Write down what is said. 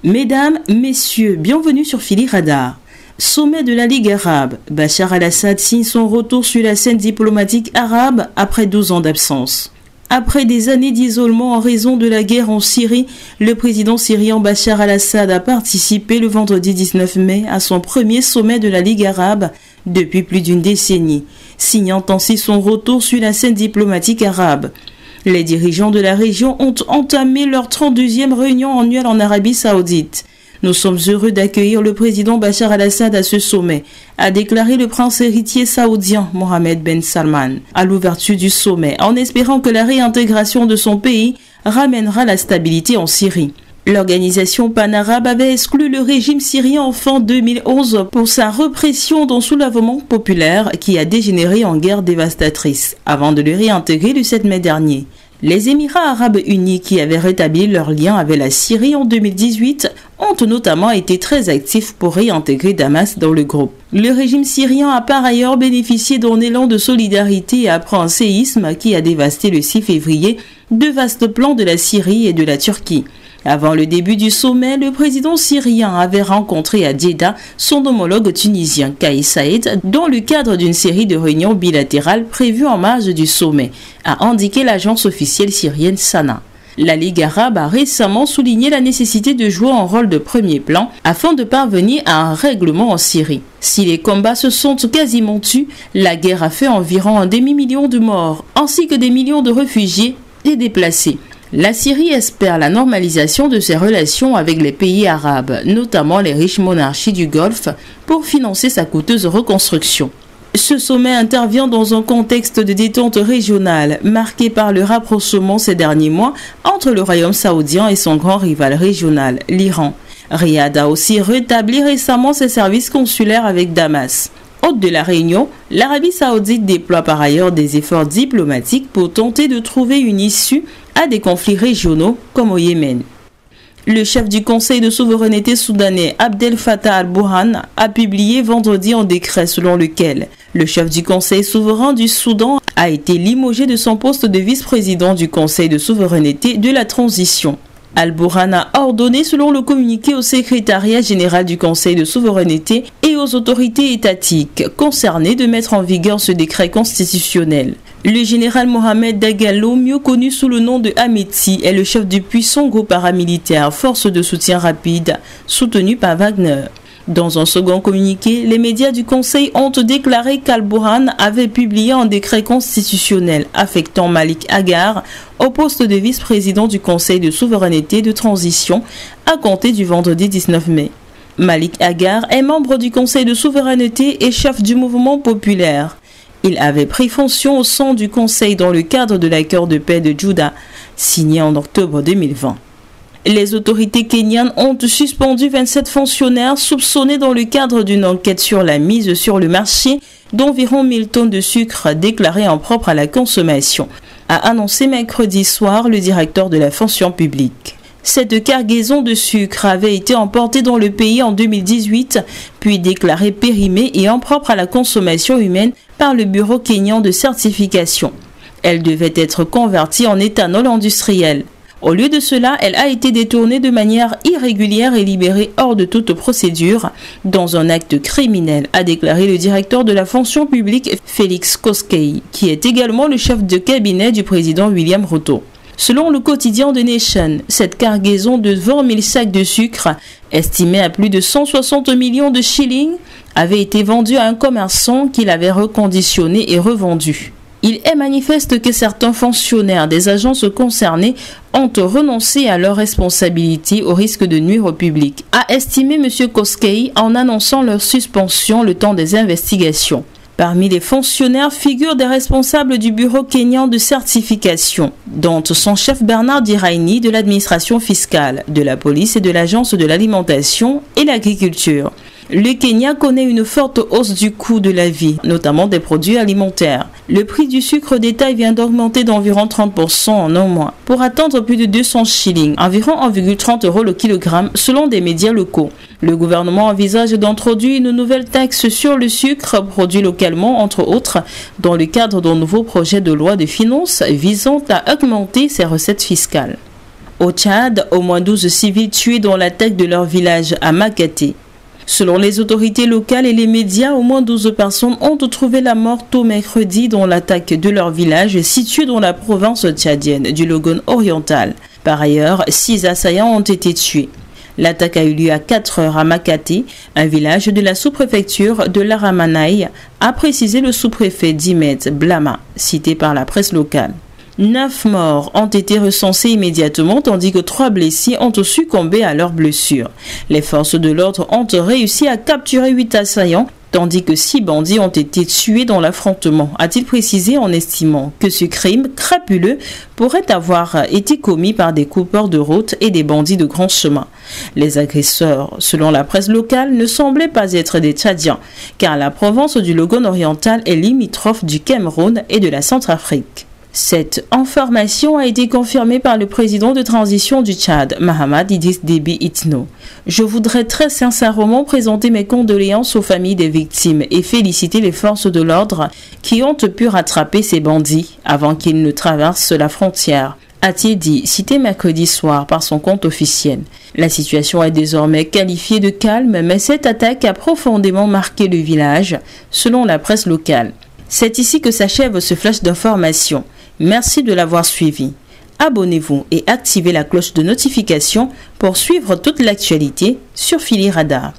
Mesdames, Messieurs, bienvenue sur Philly Radar. Sommet de la Ligue arabe, Bachar al-Assad signe son retour sur la scène diplomatique arabe après 12 ans d'absence. Après des années d'isolement en raison de la guerre en Syrie, le président syrien Bachar al-Assad a participé le vendredi 19 mai à son premier sommet de la Ligue arabe depuis plus d'une décennie, signant ainsi son retour sur la scène diplomatique arabe. Les dirigeants de la région ont entamé leur 32e réunion annuelle en Arabie Saoudite. Nous sommes heureux d'accueillir le président Bachar al-Assad à ce sommet, a déclaré le prince héritier saoudien Mohammed Ben Salman à l'ouverture du sommet, en espérant que la réintégration de son pays ramènera la stabilité en Syrie. L'organisation pan-arabe avait exclu le régime syrien en fin 2011 pour sa répression d'un soulèvement populaire qui a dégénéré en guerre dévastatrice, avant de le réintégrer le 7 mai dernier. Les Émirats arabes unis qui avaient rétabli leur lien avec la Syrie en 2018 ont notamment été très actifs pour réintégrer Damas dans le groupe. Le régime syrien a par ailleurs bénéficié d'un élan de solidarité après un séisme qui a dévasté le 6 février de vastes plans de la Syrie et de la Turquie. Avant le début du sommet, le président syrien avait rencontré à Djeddah son homologue tunisien Kais Saïed dans le cadre d'une série de réunions bilatérales prévues en marge du sommet, a indiqué l'agence officielle syrienne Sana. La Ligue arabe a récemment souligné la nécessité de jouer un rôle de premier plan afin de parvenir à un règlement en Syrie. Si les combats se sont quasiment tus, la guerre a fait environ un demi-million de morts ainsi que des millions de réfugiés et déplacés. La Syrie espère la normalisation de ses relations avec les pays arabes, notamment les riches monarchies du Golfe, pour financer sa coûteuse reconstruction. Ce sommet intervient dans un contexte de détente régionale, marqué par le rapprochement ces derniers mois entre le royaume saoudien et son grand rival régional, l'Iran. Riyad a aussi rétabli récemment ses services consulaires avec Damas. Hôte de la réunion, l'Arabie saoudite déploie par ailleurs des efforts diplomatiques pour tenter de trouver une issue à des conflits régionaux comme au Yémen. Le chef du Conseil de souveraineté soudanais Abdel Fattah al-Burhan a publié vendredi un décret selon lequel le chef du Conseil souverain du Soudan a été limogé de son poste de vice-président du Conseil de souveraineté de la transition. Al-Burhan a ordonné, selon le communiqué, au secrétariat général du Conseil de souveraineté et aux autorités étatiques concernées de mettre en vigueur ce décret constitutionnel. Le général Mohamed Dagalo, mieux connu sous le nom de Hamidti, est le chef du puissant groupe paramilitaire Force de soutien rapide, soutenu par Wagner. Dans un second communiqué, les médias du Conseil ont déclaré qu'Al-Burhan avait publié un décret constitutionnel affectant Malik Agar au poste de vice-président du Conseil de souveraineté de transition à compter du vendredi 19 mai. Malik Agar est membre du Conseil de souveraineté et chef du mouvement populaire. Il avait pris fonction au sein du Conseil dans le cadre de l'accord de paix de Djeddah, signé en octobre 2020. Les autorités kenyanes ont suspendu 27 fonctionnaires soupçonnés dans le cadre d'une enquête sur la mise sur le marché d'environ 1000 tonnes de sucre déclarées impropres à la consommation, a annoncé mercredi soir le directeur de la fonction publique. Cette cargaison de sucre avait été emportée dans le pays en 2018, puis déclarée périmée et impropre à la consommation humaine par le bureau kényan de certification. Elle devait être convertie en éthanol industriel. Au lieu de cela, elle a été détournée de manière irrégulière et libérée hors de toute procédure dans un acte criminel, a déclaré le directeur de la fonction publique Félix Koskei, qui est également le chef de cabinet du président William Ruto. Selon le quotidien The Nation, cette cargaison de 20 000 sacs de sucre, estimée à plus de 160 millions de shillings, avait été vendue à un commerçant qui l'avait reconditionné et revendu. Il est manifeste que certains fonctionnaires des agences concernées ont renoncé à leurs responsabilités au risque de nuire au public, a estimé M. Koskei en annonçant leur suspension le temps des investigations. Parmi les fonctionnaires figurent des responsables du bureau kényan de certification, dont son chef Bernard Diraini de l'administration fiscale, de la police et de l'agence de l'alimentation et l'agriculture. Le Kenya connaît une forte hausse du coût de la vie, notamment des produits alimentaires. Le prix du sucre détail vient d'augmenter d'environ 30% en un mois, pour atteindre plus de 200 shillings, environ 1,30 € le kilogramme, selon des médias locaux. Le gouvernement envisage d'introduire une nouvelle taxe sur le sucre produit localement, entre autres, dans le cadre d'un nouveau projet de loi de finances visant à augmenter ses recettes fiscales. Au Tchad, au moins 12 civils tués dans l'attaque de leur village à Makaté. Selon les autorités locales et les médias, au moins 12 personnes ont trouvé la mort tôt mercredi dans l'attaque de leur village situé dans la province tchadienne du Logone oriental. Par ailleurs, 6 assaillants ont été tués. L'attaque a eu lieu à 4 heures à Makaté, un village de la sous-préfecture de l'Aramanaï, a précisé le sous-préfet Dimet Blama, cité par la presse locale. 9 morts ont été recensés immédiatement tandis que 3 blessés ont succombé à leurs blessures. Les forces de l'ordre ont réussi à capturer 8 assaillants tandis que 6 bandits ont été tués dans l'affrontement, a-t-il précisé en estimant que ce crime crapuleux pourrait avoir été commis par des coupeurs de route et des bandits de grand chemin. Les agresseurs, selon la presse locale, ne semblaient pas être des Tchadiens, car la province du Logone oriental est limitrophe du Cameroun et de la Centrafrique. Cette information a été confirmée par le président de transition du Tchad, Mahamad Idriss Déby Itno. Je voudrais très sincèrement présenter mes condoléances aux familles des victimes et féliciter les forces de l'ordre qui ont pu rattraper ces bandits avant qu'ils ne traversent la frontière, a-t-il dit, cité mercredi soir par son compte officiel. La situation est désormais qualifiée de calme, mais cette attaque a profondément marqué le village, selon la presse locale. C'est ici que s'achève ce flash d'information. Merci de l'avoir suivi. Abonnez-vous et activez la cloche de notification pour suivre toute l'actualité sur Philly Radar.